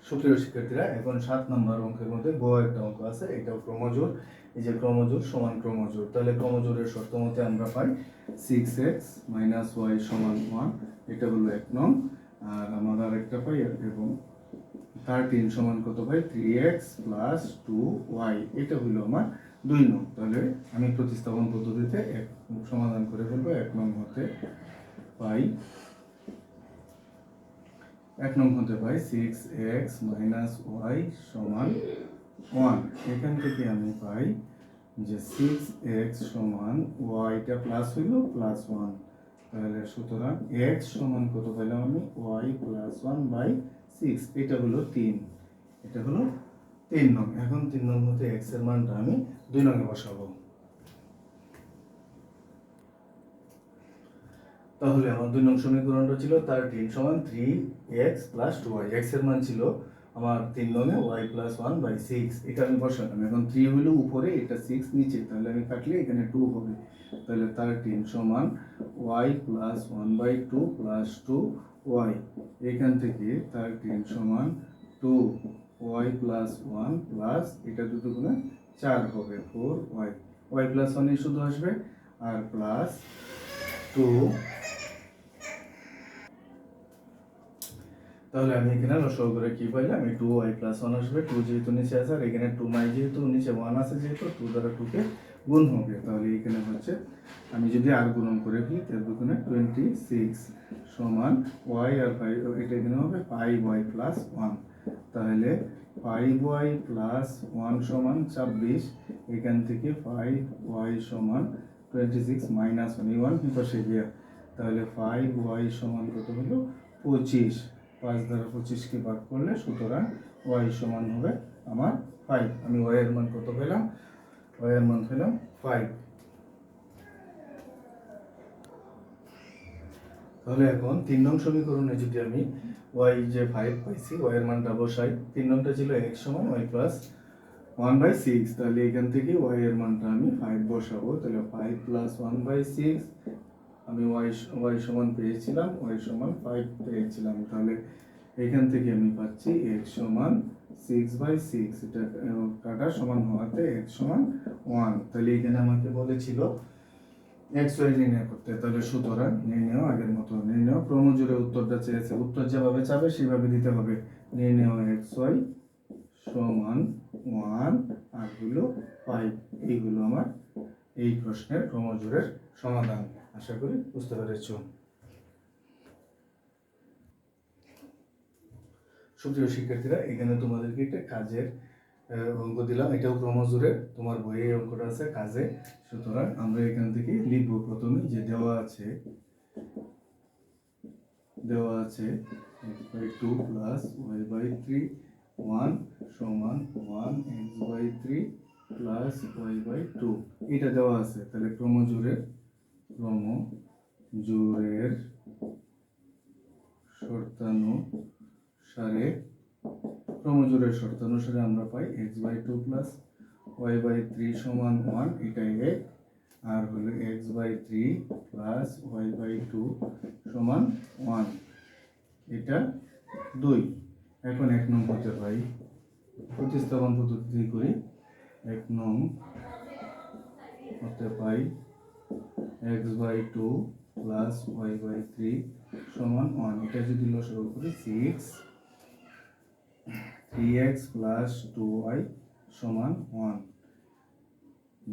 সুপ্রিয় শিক্ষার্থীরা, এখন 7 নম্বর অঙ্কের মধ্যে গ একটা অঙ্ক আছে, এটাও ক্রমজোড়। এই যে ক্রমজোড় সমান ক্রমজোড়, তাহলে ক্রমজোড়ের শর্ত মতে আমরা পাই 6x - y = 1, এটা হলো 1 নং। আর আমরা আরেকটা পাই এবং 13 সমান কত পাই 3x + 2y, এটা হলো আমার 2 নং। তাহলে আমি প্রতিস্থাপন পদ্ধতিতে সমাধান করে ফেলবো। 1 নং হতে পাই 6x - y = 1। এখান থেকে আমি পাই যে 6x সমান yটা প্লাস হইল +1, তাহলে সুতরাং x সমান কত পেলাম আমি y + 1/6, এটা হলো 3, এটা হলো 3 নং। এখন 3 নং হতে x এর মানটা আমি 2 নং এ বসাবো। তাহলে আমার 2 নং সমীকরণটা ছিল 13 সমান 3x + 2y, x এর মান ছিল আমার 3 নং এ y + 1/6, এটা আমি বসালাম। এখন 3 হলো উপরে, এটা 6 নিচে, তাহলে আমি কাটলে এখানে 2 হবে। তাহলে 13 সমান y + 1/2 + 2y, এখান থেকে 13 সমান 2y + 1 প্লাস এটা দুটো গুণে 4 হবে 4y, y + 1 শুধু আসবে আর প্লাস 2। তাহলে আমি এখানে লসাগু করে কি পাইলাম, আমি 2y + 1 আসবে, 2 যেহেতু নিচে আছে আর এখানে 2 নাই, যেহেতু নিচে 1 আছে, যেহেতু 2 দ্বারা 2 কে গুণ হবে, তাহলে এখানে হচ্ছে আমি যদি আর গুণন করে ফেলি তাহলে দুগুণে 26 সমান y আর 5, এটা এখানে হবে 5y + 1, তাহলে 5y + 1 সমান 26, এখান থেকে 5y সমান 26 - 1, এই 1 পাশে গিয়া, তাহলে 5y সমান কত হলো 25, 5 দ্বারা 25 কে ভাগ করলে সুতরাং y সমান হবে আমার 5। আমি y এর মান কত পেলাম, y এর মান পেলাম 5। তাহলে এখন 3 নং সমীকরণে যদি আমি y যে 5 পাইছি, y এর মানটা বসাই, 3 নংটা ছিল x সমান y + 1/6, তাহলে এখান থেকে y এর মানটা আমি 5 বসাবো, তাহলে 5 + 1/6, আমি y সমান পেয়েছিলাম, y সমান 5 পেয়েছিলাম, তাহলে এখান থেকে আমি পাচ্ছি x সমান 6/6, এটা কাটা সমান হওয়াতে x সমান 1। তাহলে এখানে আমাকে বলেছিল x y নির্ণয় করতে, তাহলে সুতরাং নির্ণয় আগের মতো নির্ণয় ক্রমজোড়ে উত্তরটা চেয়েছে, উত্তর যেভাবে চাবে সেভাবে দিতে হবে। নির্ণয় x y সমান 1 আর হলো 5, এইগুলো আমার এই প্রশ্নের ক্রমজোড়ের সমাধান। আশা করি বুঝতে পেরেছো। সুপ্রিয় শিক্ষার্থীরা, এখানে তোমাদেরকে একটা কাজের অঙ্ক দিলাম, এটাও ক্রমজোড়ের, তোমার বইয়ে অঙ্কটা আছে কাজে। সুতরাং আমরা এখান থেকে লিখব প্রথমে যে দেওয়া আছে x/2 + y/3 1 সমান 1x/3 + y/2, এটা দেওয়া আছে। তাহলে ক্রমজোড়ের শর্তানুসারে আমরা পাই x/2 + y/3 সমান 1, এটাই 1, আর হলো x/3 + y/2 সমান 1, এটা 2। এখন 1 নং হতে পাই প্রতিস্থাপন পদ্ধতি করি। 1 নং হতে পাই x/2 + y/3 সমান 1, এটা যদি লসাগু করি 3x + 2y সমান 1,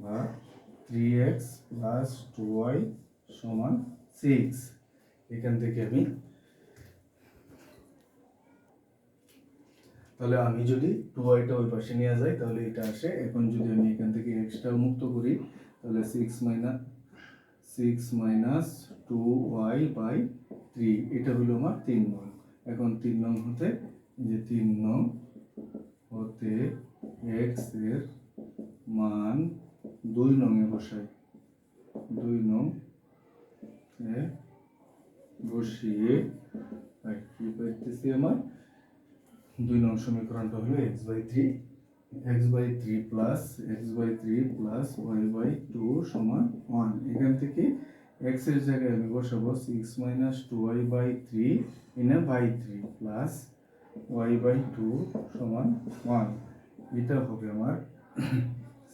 বা 3x + 2y সমান 6। এখান থেকে আমি তাহলে আমি যদি 2yটা ওই পাশে নিয়ে যাই তাহলে এটা আসে। এখন যদি আমি এখান থেকে xটা মুক্ত করি তাহলে 6 - 2y/3, এটা হলো আমার 3 নং। এখন 3 নং হতে যে 3 নং হতে x এর মান 2 নং এ বসাই, 2 নং এ বসিয়ে কি পাইতেছি, আমার 2 নং সমীকরণটা হলো x/3 + y/2 সমান 1। এখান থেকে x এর জায়গায় আমি বসাবো 6 - 2y/3 / 3 plus Y by two সমান 1, এটা হবে আমার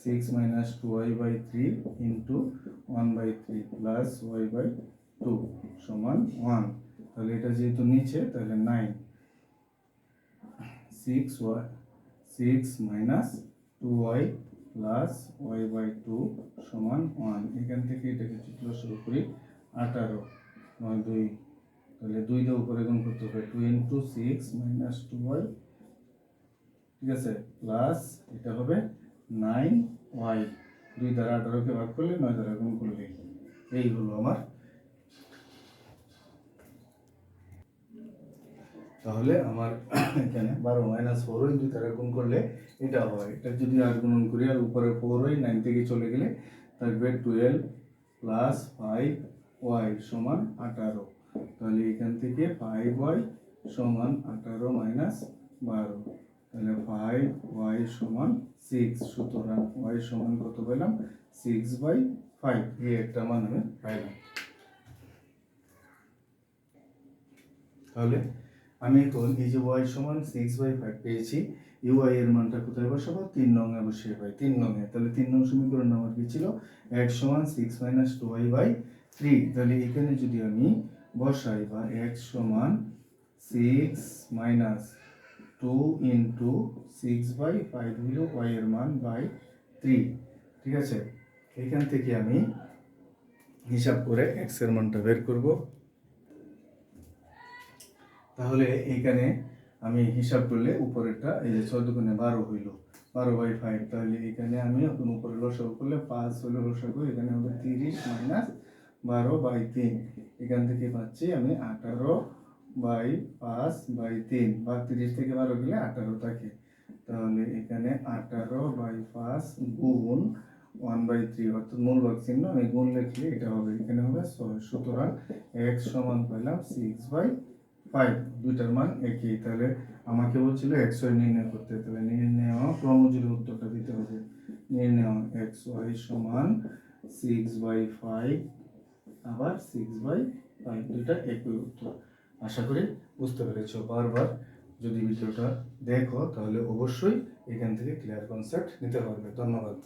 6 minus 2y by 3 into 1/3 plus y by 2 সমান 1। তাহলে এটা যেহেতু নিচে তাহলে 9, 6 minus 2y plus y by 2 সমান 1। এখান থেকে এটাকে চিত্র শুরু করি 18, 9 2, তাহলে 2 দিয়ে উপরে গুণ করতে হবে 2 ইন্টু 6 মাইনাস 2y, ঠিক আছে, প্লাস এটা হবে 9y, 2 দ্বারা 18কে ভাগ করলে 9 দ্বারা গুণ করলে এই হলো আমার। তাহলে আমার এখানে 12 মাইনাস 4y 2 দ্বারা গুণ করলে এটা হয়। এটা যদি আর গুণন করি আর উপরে 4y 9 থেকে চলে গেলে থাকবে 12 প্লাস 5y সমান 18। তাহলে এখান থেকে 5y সমান 18 মাইনাস 12, তাহলে 5y সমান 6। সুতরাং y সমান কত পেলাম? 6/5। এই একটা মান আমি পাইলাম। তাহলে আমি এখন এই যে y সমান 6/5 পেয়েছি, এই y এর মানটা কোথায় বসাবো? 3 নং এ বসিয়ে পাই। 3 নং এ, তাহলে 3 নং সমীকরণ আমার কি ছিল? x সমান 6 মাইনাস 2y বাই 3। তাহলে এখানে যদি আমি বসাই বা x সমান 6 মাইনাস 2 ইন্টু 6/5 হলো y এর মান বাই 3, ঠিক আছে। এখান থেকে আমি হিসাব করে x এর মানটা বের করব। তাহলে এইখানে আমি হিসাব করলে উপরেরটা এই যে 14 গুণে 12 হইল, 12/5। তাহলে এখানে আমি এখন উপরে লসাগু করলে 5 হলো লসাগু, এখানে হবে 30 মাইনাস 12/3। এখান থেকে পাচ্ছি আমি 18/5/3, বা 30 থেকে 12 গেলে 18 থাকে। তাহলে এখানে 18/5 গুণ 1/3, অর্থাৎ মূল ভাগ চিহ্ন আমি গুণ লিখলে এটা হবে, এখানে হবে 6। সুতরাং x সমান পেলাম 6/5। দুইটার মান একই। তাহলে আমাকে বলছিল xy নির্ণয় করতে, তাহলে নির্ণয় ক্রমজোড়ের উত্তরটা দিতে হবে। নির্ণয় xy সমান 6/5 আবার 6/5, দুইটা একই উত্তর। আশা করি বুঝতে পেরেছো। বারবার যদি ভিডিওটা দেখো তাহলে অবশ্যই এখান থেকে ক্লিয়ার কনসেপ্ট নিতে পারবে। ধন্যবাদ।